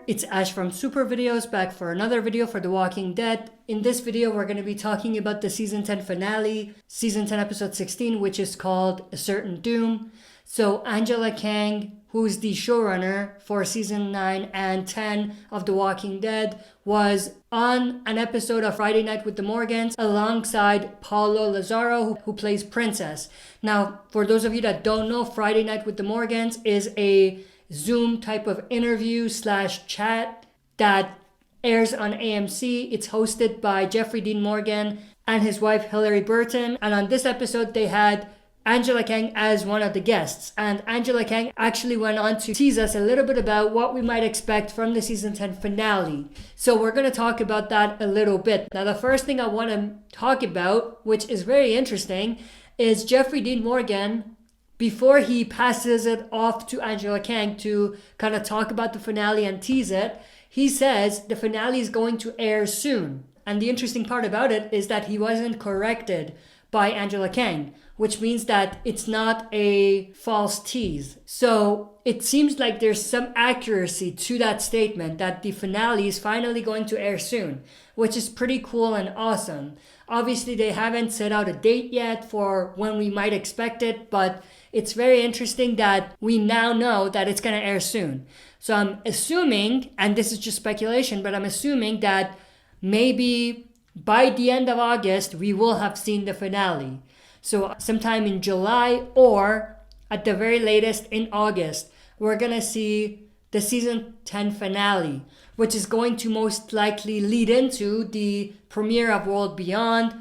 it's Ash from Super Videos back for another video for The Walking Dead. In this video, we're going to be talking about the Season 10 finale, Season 10 Episode 16, which is called A Certain Doom. So Angela Kang, who's the showrunner for Season 9 and 10 of The Walking Dead, was on an episode of Friday Night with the Morgans alongside Paulo Lazaro, who plays Princess. Now, for those of you that don't know, Friday Night with the Morgans is a Zoom type of interview / chat that airs on AMC. It's hosted by Jeffrey Dean Morgan and his wife Hilary Burton. And on this episode, they had Angela Kang as one of the guests. And Angela Kang actually went on to tease us a little bit about what we might expect from the Season 10 finale. So we're going to talk about that a little bit. Now, the first thing I want to talk about, which is very interesting, is Jeffrey Dean Morgan, before he passes it off to Angela Kang to kind of talk about the finale and tease it, he says the finale is going to air soon. And the interesting part about it is that he wasn't corrected by Angela Kang, which means that it's not a false tease. So it seems like there's some accuracy to that statement that the finale is finally going to air soon, which is pretty cool and awesome. Obviously, they haven't set out a date yet for when we might expect it, but it's very interesting that we now know that it's going to air soon. So I'm assuming, and this is just speculation, but I'm assuming that maybe by the end of August, we will have seen the finale. So sometime in July or at the very latest in August, we're going to see the Season 10 finale, which is going to most likely lead into the premiere of World Beyond.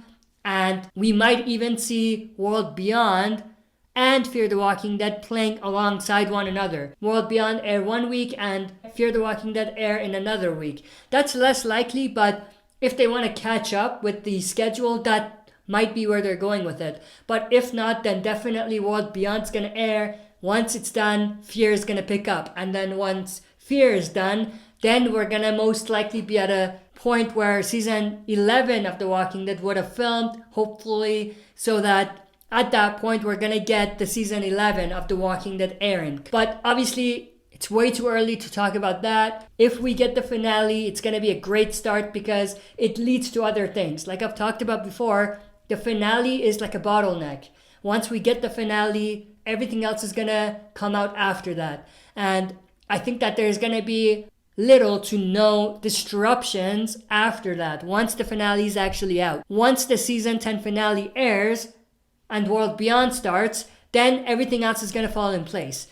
And we might even see World Beyond and Fear the Walking Dead playing alongside one another. World Beyond air one week and Fear the Walking Dead air in another week. That's less likely, but if they want to catch up with the schedule, that might be where they're going with it. But if not, then definitely World Beyond's going to air. Once it's done, Fear is going to pick up. And then once Fear is done, then we're going to most likely be at a point where Season 11 of The Walking Dead would have filmed, hopefully, so that at that point, we're going to get the Season 11 of The Walking Dead airing. But obviously, it's way too early to talk about that. If we get the finale, it's going to be a great start because it leads to other things. Like I've talked about before, the finale is like a bottleneck. Once we get the finale, everything else is going to come out after that. And I think that there's going to be little to no disruptions after that, once the finale is actually out. Once the Season 10 finale airs, and World Beyond starts, then everything else is going to fall in place.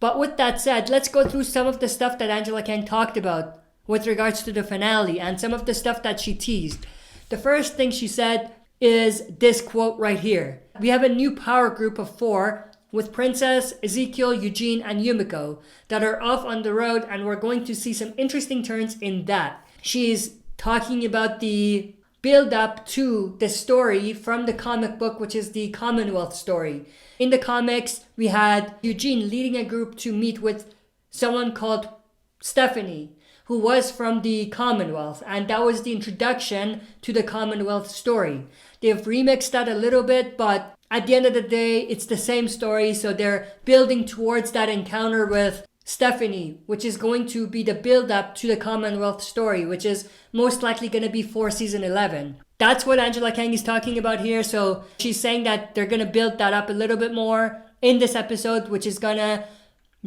But with that said, let's go through some of the stuff that Angela Kang talked about with regards to the finale and some of the stuff that she teased. The first thing she said is this quote right here. We have a new power group of 4 with Princess, Ezekiel, Eugene, and Yumiko that are off on the road, and we're going to see some interesting turns in that. She's talking about the build up to the story from the comic book, which is the Commonwealth story. In the comics, we had Eugene leading a group to meet with someone called Stephanie, who was from the Commonwealth, and that was the introduction to the Commonwealth story. They've remixed that a little bit, but at the end of the day, it's the same story, so they're building towards that encounter with Stephanie, which is going to be the build-up to the Commonwealth story, which is most likely going to be for Season 11. That's what Angela Kang is talking about here. So she's saying that they're going to build that up a little bit more in this episode, which is going to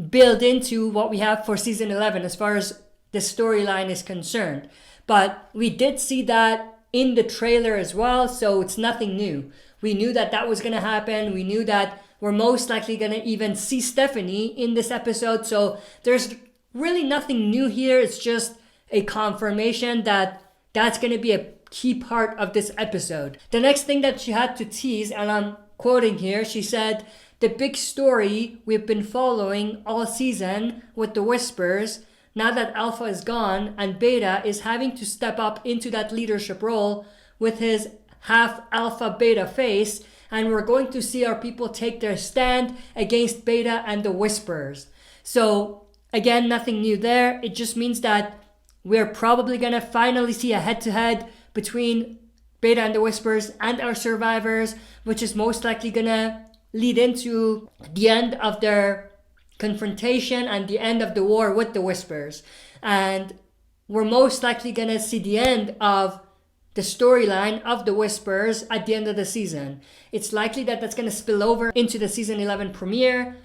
build into what we have for Season 11 as far as the storyline is concerned. But we did see that in the trailer as well, so it's nothing new. We knew that that was going to happen. We knew that we're most likely going to even see Stephanie in this episode. So there's really nothing new here. It's just a confirmation that that's going to be a key part of this episode. The next thing that she had to tease, and I'm quoting here, she said, the big story we've been following all season with the Whispers, now that Alpha is gone and Beta is having to step up into that leadership role with his half Alpha Beta face, and we're going to see our people take their stand against Beta and the Whisperers. So again, nothing new there. It just means that we're probably going to finally see a head-to-head between Beta and the Whisperers and our survivors, which is most likely going to lead into the end of their confrontation and the end of the war with the Whispers. And we're most likely going to see the end of the storyline of the Whispers at the end of the season. It's likely that that's going to spill over into the season 11 premiere,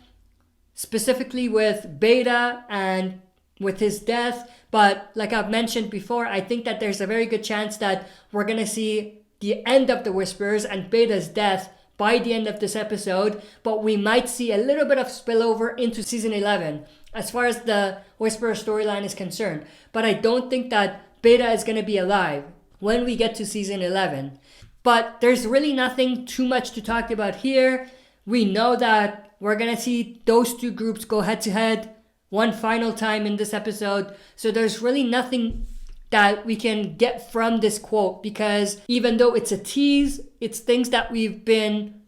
specifically with Beta and with his death. But like I've mentioned before, I think that there's a very good chance that we're going to see the end of the Whispers and Beta's death by the end of this episode, but we might see a little bit of spillover into season 11 as far as the Whisperer storyline is concerned. But I don't think that Beta is going to be alive when we get to season 11. But there's really nothing too much to talk about here. We know that we're going to see those two groups go head to head one final time in this episode. So there's really nothing that we can get from this quote, because even though it's a tease, it's things that we've been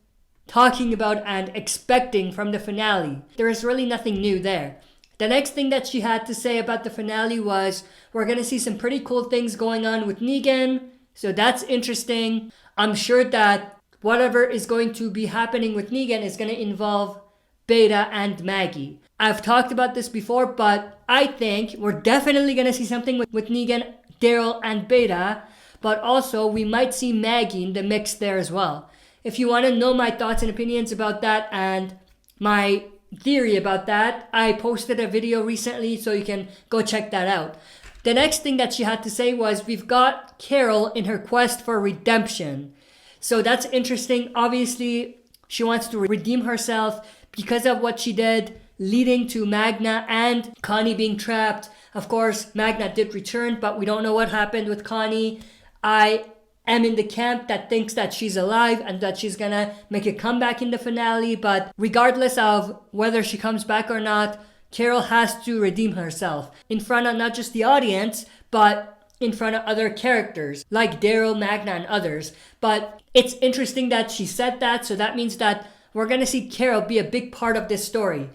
talking about and expecting from the finale. There is really nothing new there. The next thing that she had to say about the finale was, we're going to see some pretty cool things going on with Negan. So that's interesting. I'm sure that whatever is going to be happening with Negan is going to involve Beta and Maggie. I've talked about this before, but I think we're definitely going to see something with Negan, Daryl, and Beta. But also, we might see Maggie in the mix there as well. If you want to know my thoughts and opinions about that and my theory about that, I posted a video recently, so you can go check that out. The next thing that she had to say was, we've got Carol in her quest for redemption. So that's interesting. Obviously, she wants to redeem herself because of what she did, leading to Magna and Connie being trapped. Of course, Magna did return, but we don't know what happened with Connie. I am in the camp that thinks that she's alive and that she's gonna make a comeback in the finale, but regardless of whether she comes back or not, Carol has to redeem herself in front of not just the audience, but in front of other characters like Daryl, Magna, and others. But it's interesting that she said that, so that means that we're gonna see Carol be a big part of this story.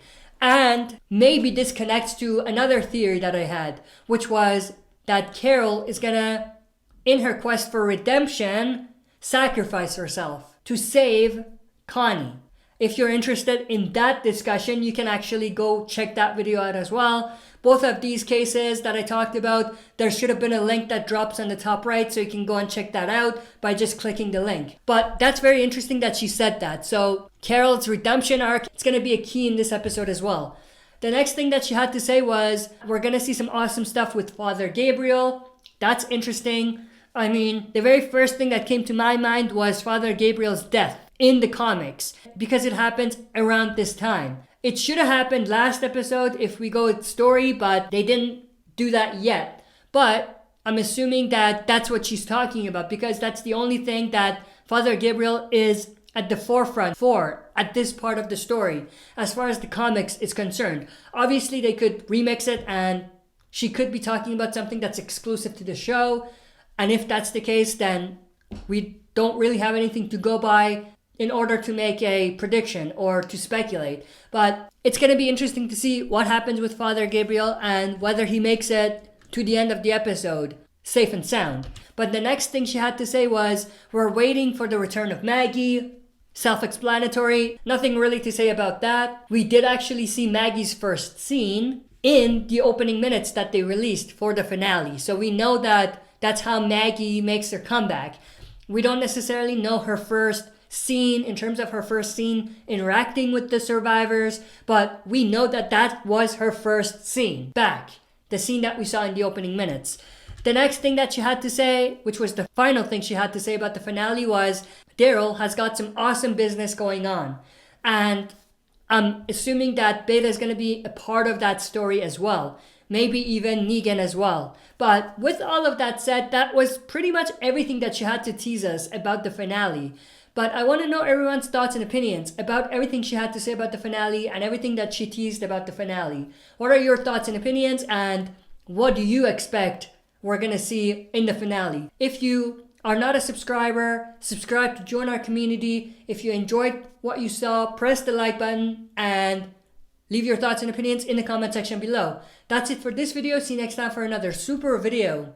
And maybe this connects to another theory that I had, which was that Carol is gonna, in her quest for redemption, sacrifice herself to save Connie. If you're interested in that discussion, you can actually go check that video out as well. Both of these cases that I talked about, there should have been a link that drops on the top right, so you can go and check that out by just clicking the link. But that's very interesting that she said that. So Carol's redemption arc, it's going to be a key in this episode as well. The next thing that she had to say was, we're going to see some awesome stuff with Father Gabriel. That's interesting. I mean, the very first thing that came to my mind was Father Gabriel's death in the comics, because it happens around this time. It should have happened last episode if we go with story, but they didn't do that yet. But I'm assuming that that's what she's talking about, because that's the only thing that Father Gabriel is at the forefront for at this part of the story, as far as the comics is concerned. Obviously, they could remix it and she could be talking about something that's exclusive to the show. And if that's the case, then we don't really have anything to go by in order to make a prediction or to speculate. But it's going to be interesting to see what happens with Father Gabriel and whether he makes it to the end of the episode safe and sound. But the next thing she had to say was, we're waiting for the return of Maggie. Self-explanatory, nothing really to say about that. We did actually see Maggie's first scene in the opening minutes that they released for the finale. So we know that that's how Maggie makes her comeback. We don't necessarily know her first scene in terms of her first scene interacting with the survivors, but we know that that was her first scene back, the scene that we saw in the opening minutes. The next thing that she had to say, which was the final thing she had to say about the finale, was Daryl has got some awesome business going on, and I'm assuming that Beta is going to be a part of that story as well, maybe even Negan as well. But with all of that said, that was pretty much everything that she had to tease us about the finale. But I want to know everyone's thoughts and opinions about everything she had to say about the finale and everything that she teased about the finale. What are your thoughts and opinions, and what do you expect we're going to see in the finale? If you are not a subscriber, subscribe to join our community. If you enjoyed what you saw, press the like button and leave your thoughts and opinions in the comment section below. That's it for this video. See you next time for another super video.